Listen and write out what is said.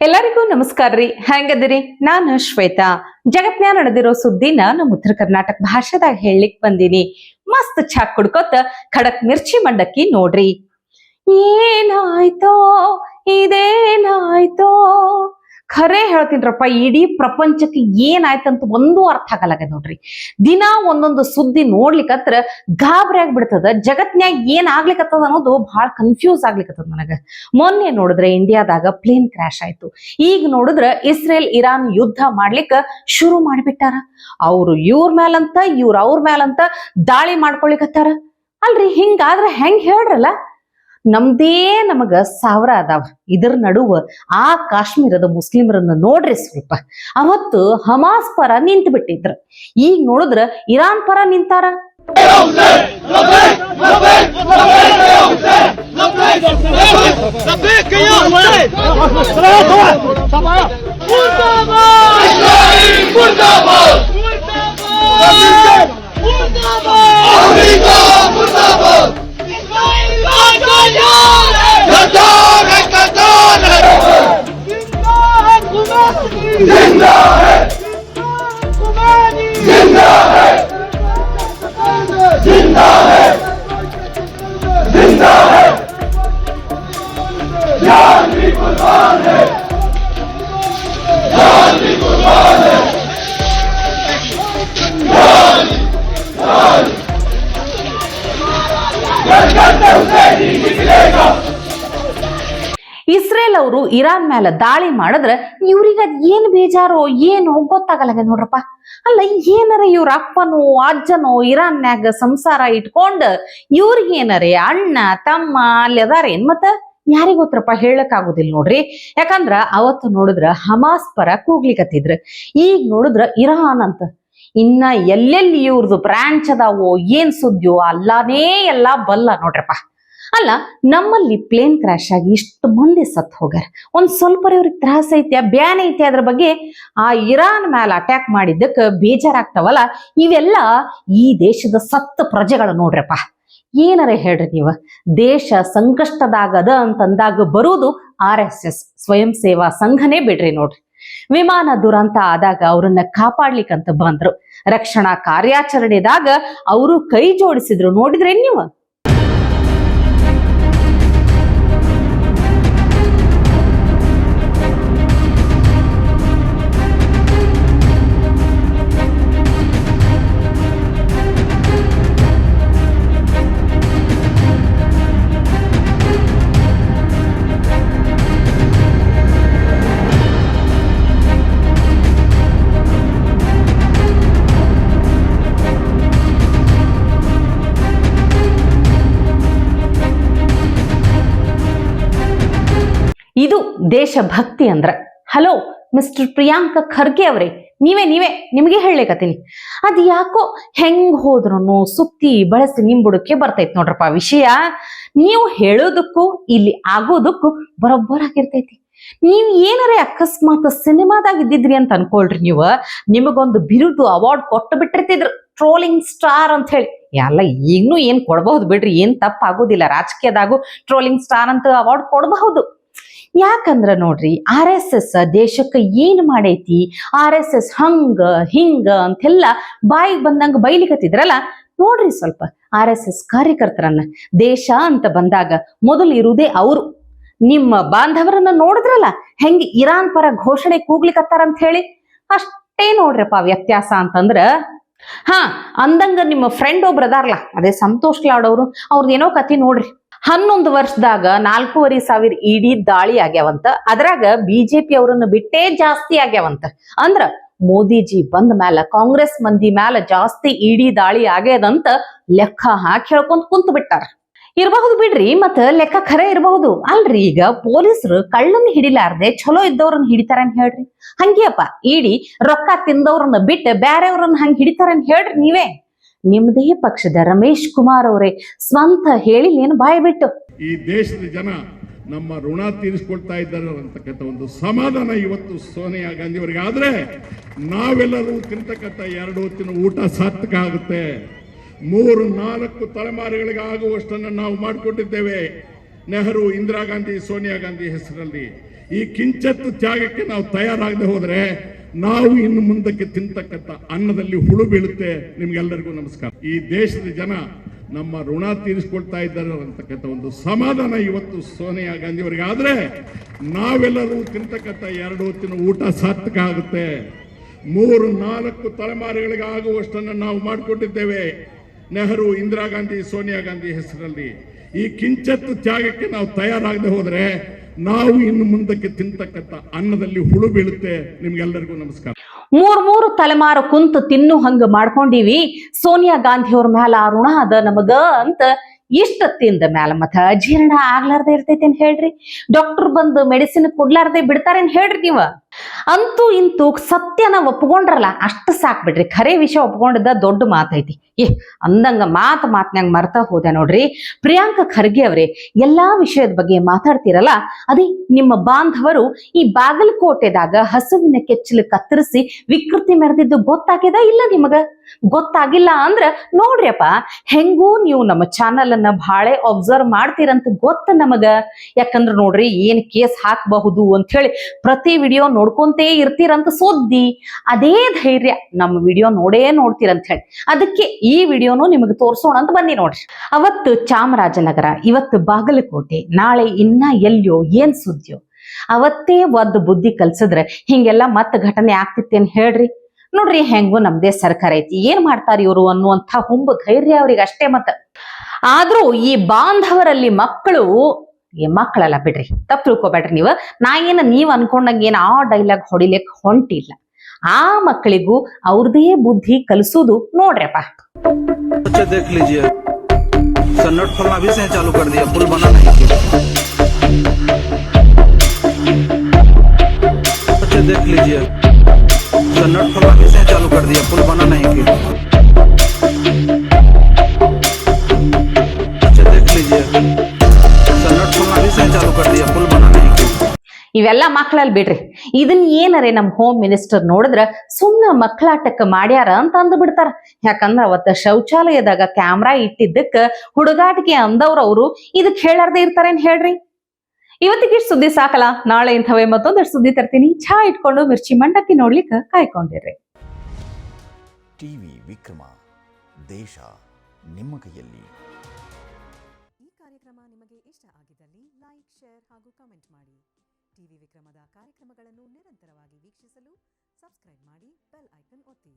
ಎಲ್ಲರಿಗೂ ನಮಸ್ಕಾರ ರೀ. ಹೆಂಗದಿರಿ? ನಾನು ಶ್ವೇತಾ. ಜಗತ್ನ್ಯಾಗ ನಡೆದಿರೋ ಸುದ್ದಿನ ನಮ್ಮ ಉತ್ತರ ಕರ್ನಾಟಕ ಭಾಷೆದಾಗ ಹೇಳಲಿಕ್ ಬಂದೀನಿ. ಮಸ್ತ್ ಚಾ ಕುಡ್ಕೋತ ಖಡಕ್ ಮಿರ್ಚಿ ಮಂಡಕ್ಕಿ ನೋಡ್ರಿ. ಏನಾಯ್ತೋ ಇದೇನಾಯ್ತೋ, ಖರೆ ಹೇಳ್ತೀನ್ರಪ್ಪ, ಇಡೀ ಪ್ರಪಂಚಕ್ಕೆ ಏನಾಯ್ತಂತ ಒಂದು ಅರ್ಥ ಆಗಲ್ಲ ನೋಡ್ರಿ. ದಿನಾ ಒಂದೊಂದು ಸುದ್ದಿ ನೋಡ್ಲಿಕ್ಕತ್ರ ಗಾಬರಿ ಆಗ್ಬಿಡ್ತದ. ಜಗತ್ನ್ಯಾಗ ಏನ್ ಆಗ್ಲಿಕ್ಕತ್ತದ ಅನ್ನೋದು ಬಹಳ ಕನ್ಫ್ಯೂಸ್ ಆಗ್ಲಿಕ್ಕತ್ತದ ನನಗ. ಮೊನ್ನೆ ನೋಡಿದ್ರೆ ಇಂಡಿಯಾದಾಗ ಪ್ಲೇನ್ ಕ್ರಾಶ್ ಆಯ್ತು. ಈಗ ನೋಡಿದ್ರ ಇಸ್ರೇಲ್ ಇರಾನ್ ಯುದ್ಧ ಮಾಡ್ಲಿಕ್ಕ ಶುರು ಮಾಡಿಬಿಟ್ಟಾರ. ಅವ್ರು ಇವ್ರ ಮೇಲಂತ ಇವ್ರ ಅವ್ರ ಮೇಲಂತ ದಾಳಿ ಮಾಡ್ಕೊಳಿಕತ್ತಾರ. ಅಲ್ರಿ, ಹಿಂಗಾದ್ರ ಹೆಂಗ್ ಹೇಳ್ರಲ್ಲ? ನಮ್ದೇ ನಮಗ ಸಾವಿರ ಅದಾವ. ಇದ್ರ ನಡುವ ಆ ಕಾಶ್ಮೀರದ ಮುಸ್ಲಿಮರನ್ನ ನೋಡ್ರಿ ಸ್ವಲ್ಪ. ಅವತ್ತು ಹಮಾಸ್ ಪರ ನಿಂತು ಬಿಟ್ಟಿದ್ರ, ಈಗ ನೋಡಿದ್ರ ಇರಾನ್ ಪರ ನಿಂತಾರ. ಇಸ್ರೇಲ್ ಅವರು ಇರಾನ್ ಮೇಲೆ ದಾಳಿ ಮಾಡಿದ್ರ ಇವ್ರಿಗೆ ಅದ್ ಏನ್ ಬೇಜಾರೋ ಏನು ಗೊತ್ತಾಗಲ್ಲ ನೋಡ್ರಪ್ಪ. ಅಲ್ಲ, ಏನರ ಇವ್ರ ಅಪ್ಪನೋ ಅಜ್ಜನೋ ಇರಾನ್ಯಾಗ ಸಂಸಾರ ಇಟ್ಕೊಂಡ್ ಇವ್ರಿಗೇನರೇ ಅಣ್ಣ ತಮ್ಮ ಅಲ್ಲಿ ಅದಾರೇನ್? ಮತ್ತ ಯಾರಿಗ ಗೊತ್ತರಪ್ಪ, ಹೇಳಕ್ ಆಗುದಿಲ್ಲ ನೋಡ್ರಿ. ಯಾಕಂದ್ರ ಅವತ್ತು ನೋಡಿದ್ರ ಹಮಾಸ್ ಪರ ಕೂಗ್ಲಿಕತ್ತಿದ್ರ, ಈಗ ನೋಡಿದ್ರ ಇರಾನ್ ಅಂತ. ಇನ್ನ ಎಲ್ಲೆಲ್ಲಿ ಇವ್ರದ್ದು ಬ್ರಾಂಚ್ ಅದಾವೋ ಏನ್ ಸುದ್ದಿಯೋ ಅಲ್ಲಾನೇ ಎಲ್ಲಾ ಬಲ್ಲ ನೋಡ್ರಪ್ಪ. ಅಲ್ಲ, ನಮ್ಮಲ್ಲಿ ಪ್ಲೇನ್ ಕ್ರಾಶ್ ಆಗಿ ಇಷ್ಟು ಮಂದಿ ಸತ್ ಹೋಗ್ಯಾರ. ಒಂದ್ ಸ್ವಲ್ಪ ಇವ್ರಿಗೆ ತ್ರಾಸ ಐತಿ, ಬ್ಯಾನ್ ಐತಿ. ಅದ್ರ ಬಗ್ಗೆ ಆ ಇರಾನ್ ಮೇಲೆ ಅಟ್ಯಾಕ್ ಮಾಡಿದ್ದಕ್ಕೆ ಬೇಜಾರಾಗ್ತಾವಲ್ಲ, ಇವೆಲ್ಲ ಈ ದೇಶದ ಸತ್ತ ಪ್ರಜೆಗಳು ನೋಡ್ರಪ್ಪ. ಏನರೇ ಹೇಳ್ರಿ ನೀವು, ದೇಶ ಸಂಕಷ್ಟದಾಗದ ಅಂತಂದಾಗ ಬರುವುದು RSS ಸ್ವಯಂ ಸೇವಾ ಸಂಘನೇ ಬಿಡ್ರಿ ನೋಡ್ರಿ. ವಿಮಾನ ದುರಂತ ಆದಾಗ ಅವ್ರನ್ನ ಕಾಪಾಡ್ಲಿಕ್ಕಂತ ಬಂದ್ರು. ರಕ್ಷಣಾ ಕಾರ್ಯಾಚರಣೆದಾಗ ಅವರು ಕೈ ಜೋಡಿಸಿದ್ರು, ನೋಡಿದ್ರೇನ್ ನೀವು? ಇದು ದೇಶಭಕ್ತಿ ಅಂದ್ರ. ಹಲೋ ಮಿಸ್ಟರ್ ಪ್ರಿಯಾಂಕ ಖರ್ಗೆ ಅವ್ರೆ, ನೀವೇ ನಿಮಗೆ ಹೇಳಕತ್ತೀನಿ. ಅದ್ ಯಾಕೋ ಹೆಂಗ್ ಹೋದ್ರೂ ಸುತ್ತಿ ಬಳಸಿ ನಿಂಬುಡಕ್ಕೆ ಬರ್ತೈತಿ ನೋಡ್ರಪ್ಪ ವಿಷಯ. ನೀವು ಹೇಳೋದಕ್ಕೂ ಇಲ್ಲಿ ಆಗೋದಕ್ಕೂ ಬರೋಬ್ಬರಾಗಿರ್ತೈತಿ. ನೀವ್ ಏನರೇ ಅಕಸ್ಮಾತ್ ಸಿನಿಮಾದಾಗ ಇದ್ದಿದ್ರಿ ಅಂತ ಅನ್ಕೊಳ್ರಿ, ನೀವು ನಿಮಗೊಂದು ಬಿರುದು ಅವಾರ್ಡ್ ಕೊಟ್ಟು ಬಿಟ್ಟಿರ್ತಿದ್ರು, ಟ್ರೋಲಿಂಗ್ ಸ್ಟಾರ್ ಅಂತ ಹೇಳಿ. ಎಲ್ಲ ಈಗ್ನೂ ಏನ್ ಕೊಡಬಹುದು ಬಿಡ್ರಿ, ಏನ್ ತಪ್ಪಾಗೋದಿಲ್ಲ. ರಾಜಕೀಯದಾಗೂ ಟ್ರೋಲಿಂಗ್ ಸ್ಟಾರ್ ಅಂತ ಅವಾರ್ಡ್ ಕೊಡಬಹುದು. ಯಾಕಂದ್ರ ನೋಡ್ರಿ, RSS ದೇಶಕ್ಕೆ ಏನ್ ಮಾಡೈತಿ, RSS ಹಂಗ ಹಿಂಗ ಅಂತೆಲ್ಲ ಬಾಯಿಗೆ ಬಂದಂಗ ಬೈಲಿಕತ್ತಿದ್ರಲ್ಲ. ನೋಡ್ರಿ ಸ್ವಲ್ಪ RSS ಕಾರ್ಯಕರ್ತರನ್ನ. ದೇಶ ಅಂತ ಬಂದಾಗ ಮೊದಲು ಇರುವುದೇ ಅವರು. ನಿಮ್ಮ ಬಾಂಧವರನ್ನ ನೋಡಿದ್ರಲ್ಲ ಹೆಂಗ್ ಇರಾನ್ ಪರ ಘೋಷಣೆ ಕೂಗ್ಲಿಕತ್ತಾರಂತ ಹೇಳಿ. ಅಷ್ಟೇ ನೋಡ್ರಪ್ಪ ವ್ಯತ್ಯಾಸ ಅಂತಂದ್ರ. ಅಂದಂಗ ನಿಮ್ಮ ಫ್ರೆಂಡ್ ಒಬ್ರು ಅದಾರಲ್ಲ, ಅದೇ ಸಂತೋಷ್ ಲಾಡ್ ಅವರು, ಅವ್ರದ್ದೇನೋ ಕತಿ ನೋಡ್ರಿ. 11 ವರ್ಷದಾಗ 4,500 ED ದಾಳಿ ಆಗ್ಯಾವಂತ. ಅದ್ರಾಗ BJP ಅವರನ್ನು ಬಿಟ್ಟೇ ಜಾಸ್ತಿ ಆಗ್ಯಾವಂತ. ಅಂದ್ರ ಮೋದಿಜಿ ಬಂದ ಮ್ಯಾಲ ಕಾಂಗ್ರೆಸ್ ಮಂದಿ ಮ್ಯಾಲ ಜಾಸ್ತಿ ED ದಾಳಿ ಆಗ್ಯದಂತ ಲೆಕ್ಕ ಹಾಕಿ ಹೇಳ್ಕೊಂತ ಕುಂತು ಬಿಟ್ಟಾರ. ಇರಬಹುದು ಬಿಡ್ರಿ, ಮತ್ತ ಲೆಕ್ಕ ಖರೆ ಇರಬಹುದು. ಅಲ್ರಿ, ಈಗ ಪೊಲೀಸರು ಕಳ್ಳನ್ನ ಹಿಡಿಲಾರ್ದೆ ಚಲೋ ಇದ್ದವ್ರನ್ನ ಹಿಡಿತಾರನ್ ಹೇಳ್ರಿ? ಹಂಗಿಯಪ್ಪ, ED ರೊಕ್ಕ ತಿಂದವ್ರನ್ನ ಬಿಟ್ಟು ಬ್ಯಾರೆಯವ್ರನ್ನ ಹಂಗ ಹಿಡಿತಾರನ್ ಹೇಳ್ರಿ ನೀವೇ? ನಿಮ್ಮದೇ ಪಕ್ಷದ ರಮೇಶ್ ಕುಮಾರ್ ಅವರೇ ಸ್ವಂತ ಹೇಳಿ ಏನು ಬಾಯಿ ಬಿಟ್ಟು, ಈ ದೇಶದ ಜನ ನಮ್ಮ ಋಣ ತೀರಿಸಿಕೊಳ್ತಾ ಇದ್ದಾರೆ ಅಂತಕ್ಕಂಥ ಒಂದು ಸಮಾಧಾನ ಇವತ್ತು ಸೋನಿಯಾ ಗಾಂಧಿ ಅವರಿಗೆ ಆದ್ರೆ, ನಾವೆಲ್ಲರೂ ತಿಂತಕ್ಕಂಥ 2 ಹೊತ್ತಿನ ಊಟ ಸಾರ್ಥಕ ಆಗುತ್ತೆ. 3-4 ತಲೆಮಾರುಗಳಿಗೆ ಆಗುವಷ್ಟನ್ನು ನಾವು ಮಾಡಿಕೊಂಡಿದ್ದೇವೆ. ನೆಹರು, ಇಂದಿರಾ ಗಾಂಧಿ, ಸೋನಿಯಾ ಗಾಂಧಿ ಹೆಸರಲ್ಲಿ ಈ ಕಿಂಚತ್ತು ತ್ಯಾಗಕ್ಕೆ ನಾವು ತಯಾರಾಗದೆ ಹೋದ್ರೆ ನಾವು ಇನ್ನು ಮುಂದಕ್ಕೆ ತಿಂತಕ್ಕಂಥ ಅನ್ನದಲ್ಲಿ ಹುಳು ಬೀಳುತ್ತೆ. ನಿಮ್ಗೆಲ್ಲರಿಗೂ ನಮಸ್ಕಾರ. ಈ ದೇಶದ ಜನ ನಮ್ಮ ಋಣ ತೀರಿಸಿಕೊಳ್ತಾ ಇದ್ದಾರೆ ಅಂತಕ್ಕಂಥ ಒಂದು ಸಮಾಧಾನ ಇವತ್ತು ಸೋನಿಯಾ ಗಾಂಧಿ ಅವರಿಗೆ ಆದ್ರೆ ನಾವೆಲ್ಲರೂ ತಿಂತಕ್ಕಂಥ 2 ಹೊತ್ತಿನ ಊಟ ಸಾರ್ಥಕ ಆಗುತ್ತೆ. 3-4 ತಲೆಮಾರುಗಳಿಗೆ ಆಗುವಷ್ಟನ್ನು ನಾವು ಮಾಡಿಕೊಂಡಿದ್ದೇವೆ. ನೆಹರು, ಇಂದಿರಾ ಗಾಂಧಿ, ಸೋನಿಯಾ ಗಾಂಧಿ ಹೆಸರಲ್ಲಿ. ಈ ಕಿಂಚತ್ತು ತ್ಯಾಗಕ್ಕೆ ನಾವು ತಯಾರಾಗದೆ ಹೋದ್ರೆ ನಾವು ಇನ್ನು ಮುಂದಕ್ಕೆ ತಿಂತಕ್ಕಂಥ ಅನ್ನದಲ್ಲಿ ಹುಳು ಬೀಳುತ್ತೆ. ನಿಮ್ಗೆಲ್ಲರಿಗೂ ನಮಸ್ಕಾರ. 3 ತಲೆಮಾರು ಕುಂತು ತಿನ್ನು ಹಂಗ ಮಾಡ್ಕೊಂಡಿವಿ. ಸೋನಿಯಾ ಗಾಂಧಿ ಅವ್ರ ಮ್ಯಾಲ ಆ ಋಣ ಅದ ನಮಗ ಅಂತ ಇಷ್ಟ ತಿಂದ ಮ್ಯಾಲ ಮತ್ತ ಜೀರ್ಣ ಆಗ್ಲಾರ್ದೆ ಇರ್ತೈತೇನ್ ಹೇಳ್ರಿ? ಡಾಕ್ಟರ್ ಬಂದು ಮೆಡಿಸಿನ್ ಕೊಡ್ಲಾರ್ದೆ ಬಿಡ್ತಾರೇನ್ ಹೇಳ್ರಿ ನೀವ? ಅಂತೂ ಇಂತೂ ಸತ್ಯನ ಒಪ್ಕೊಂಡ್ರಲ್ಲ ಅಷ್ಟು ಸಾಕ್ ಬಿಡ್ರಿ. ಖರೆ ವಿಷಯ ಒಪ್ಕೊಂಡಿದ್ದ ದೊಡ್ಡ ಮಾತೈತಿ. ಅಂದಂಗ ಮಾತ್ನ್ಯಾಗ ಮರ್ತಾ ಹೋದೆ ನೋಡ್ರಿ. ಪ್ರಿಯಾಂಕ ಖರ್ಗೆ ಅವರೇ, ಎಲ್ಲಾ ವಿಷಯದ ಬಗ್ಗೆ ಮಾತಾಡ್ತಿರಲ್ಲ, ಅದೇ ನಿಮ್ಮ ಬಾಂಧವರು ಈ ಬಾಗಲಕೋಟೆದಾಗ ಹಸುವಿನ ಕೆಚ್ಚಲು ಕತ್ತರಿಸಿ ವಿಕೃತಿ ಮೆರೆದಿದ್ದು ಗೊತ್ತಾಗ್ಯದ ಇಲ್ಲ ನಿಮಗ? ಗೊತ್ತಾಗಿಲ್ಲ ಅಂದ್ರ ನೋಡ್ರಿಯಪ್ಪ, ಹೆಂಗೂ ನೀವು ನಮ್ಮ ಚಾನಲ್ ಅನ್ನ ಭಾಳೆ ಅಬ್ಸರ್ವ್ ಮಾಡ್ತೀರಂತ ಗೊತ್ತ ನಮಗ. ಯಾಕಂದ್ರ ನೋಡ್ರಿ, ಏನ್ ಕೇಸ್ ಹಾಕಬಹುದು ಅಂತ ಹೇಳಿ ಪ್ರತಿ ವಿಡಿಯೋ ನೋಡ್ಕೊಂತೇ ಇರ್ತೀರಂತ ಸುದ್ದಿ. ಅದೇ ಧೈರ್ಯ ನಮ್ಮ ವಿಡಿಯೋ ನೋಡ್ತೀರಂತ ಹೇಳಿ ಅದಕ್ಕೆ ಈ ವಿಡಿಯೋನು ನಿಮಗೆ ತೋರ್ಸೋಣ ಅಂತ ಬನ್ನಿ ನೋಡ್ರಿ. ಅವತ್ತು ಚಾಮರಾಜನಗರ, ಇವತ್ತು ಬಾಗಲಕೋಟೆ, ನಾಳೆ ಇನ್ನ ಎಲ್ಲಿಯೋ ಏನ್ ಸುದ್ದಿಯೋ. ಅವತ್ತೇ ಒದ್ದು ಬುದ್ಧಿ ಕಲ್ಸಿದ್ರೆ ಹಿಂಗೆಲ್ಲ ಮತ್ತ ಘಟನೆ ಆಗ್ತಿತ್ತೇನ್ ಹೇಳ್ರಿ? ನೋಡ್ರಿ, ಹೆಂಗು ನಮ್ದೇ ಸರ್ಕಾರ ಐತಿ, ಏನ್ ಮಾಡ್ತಾರ ಇವ್ರು ಅನ್ನುವಂಥ ಹುಂಬ ಧೈರ್ಯ ಅವ್ರಿಗೆ ಅಷ್ಟೇ. ಮತ್ತ ಆದ್ರೂ ಈ ಬಾಂಧವರಲ್ಲಿ ಮಕ್ಕಳಲ್ಲ ಬಿಡ್ರಿ, ತಪ್ಪು ತಿಳ್ಕೊಬೇಡ್ರಿ ನೀವು. ನಾ ನೀವ್ ಅನ್ಕೊಂಡಂಗ ಏನ್ ಆ ಡೈಲಾಗ್ ಹೊಡಿಲಿಕ್ ಹೊಂಟಿಲ್ಲ. ಆ ಮಕ್ಕಳಿಗೂ ಅವ್ರದೇ ಬುದ್ಧಿ ಕಲಿಸೋದು ನೋಡ್ರಪ್ಪ. देख लीजिए, कन्नड़ खोलना भी से चालू कर दिया, पुल बना नहीं। अच्छा देख लीजिए, कन्नड़ खोलना भी से चालू कर दिया, पुल बना नहीं। अच्छा देख लीजिए, कन्नड़ खोलना भी से चालू कर दिया, पुल बना नहीं। ಇವೆಲ್ಲ ಮಕ್ಕಳಲ್ಲಿ ಬಿಡ್ರಿ. ಇದನ್ ಏನರೇ ನಮ್ ಹೋಮ್ ಮಿನಿಸ್ಟರ್ ನೋಡಿದ್ರ ಸುಮ್ನ ಮಕ್ಕಳಾಟಕ್ಕೆ ಮಾಡ್ಯಾರ ಅಂತ ಅಂದ್ ಬಿಡ್ತಾರ. ಯಾಕಂದ್ರ ಅವತ್ತ ಶೌಚಾಲಯದಾಗ ಕ್ಯಾಮ್ರಾ ಇಟ್ಟಿದ್ದಕ್ಕ ಹುಡುಗಾಟಿಕೆ ಅಂದವ್ರವ್ರು ಇದಕ್ ಹೇಳಾರ್ದೆ ಇರ್ತಾರೇನ್ ಹೇಳ್ರಿ? ಇವತ್ತಿಗೆ ಇಷ್ಟು ಸುದ್ದಿ ಸಾಕಲ್ಲ. ನಾಳೆ ಇಂಥವೇ ಮತ್ತೊಂದಷ್ಟು ಸುದ್ದಿ ತರ್ತೀನಿ. ಚಹಾ ಇಟ್ಕೊಂಡು ಮಿರ್ಚಿ ಮಂಡಕ್ಕಿ ನೋಡ್ಲಿಕ್ಕೆ ಕಾಯ್ಕೊಂಡಿರ್ರಿ. ಟಿವಿ ವಿಕ್ರಮ, ದೇಶ ನಿಮ್ಮ ಕೈಯಲ್ಲಿ. ಈ ಕಾರ್ಯಕ್ರಮ ನಿಮಗೆ ಇಷ್ಟ ಆಗಿದ್ದಲ್ಲಿ ಲೈಕ್, ಶೇರ್ ಹಾಗೂ ಕಮೆಂಟ್ ಮಾಡಿ. ಟಿವಿ ವಿಕ್ರಮದ ಕಾರ್ಯಕ್ರಮಗಳನ್ನು ನಿರಂತರವಾಗಿ ವೀಕ್ಷಿಸಲು ಸಬ್ಸ್ಕ್ರೈಬ್ ಮಾಡಿ, ಬೆಲ್ ಐಕನ್ ಒತ್ತಿ.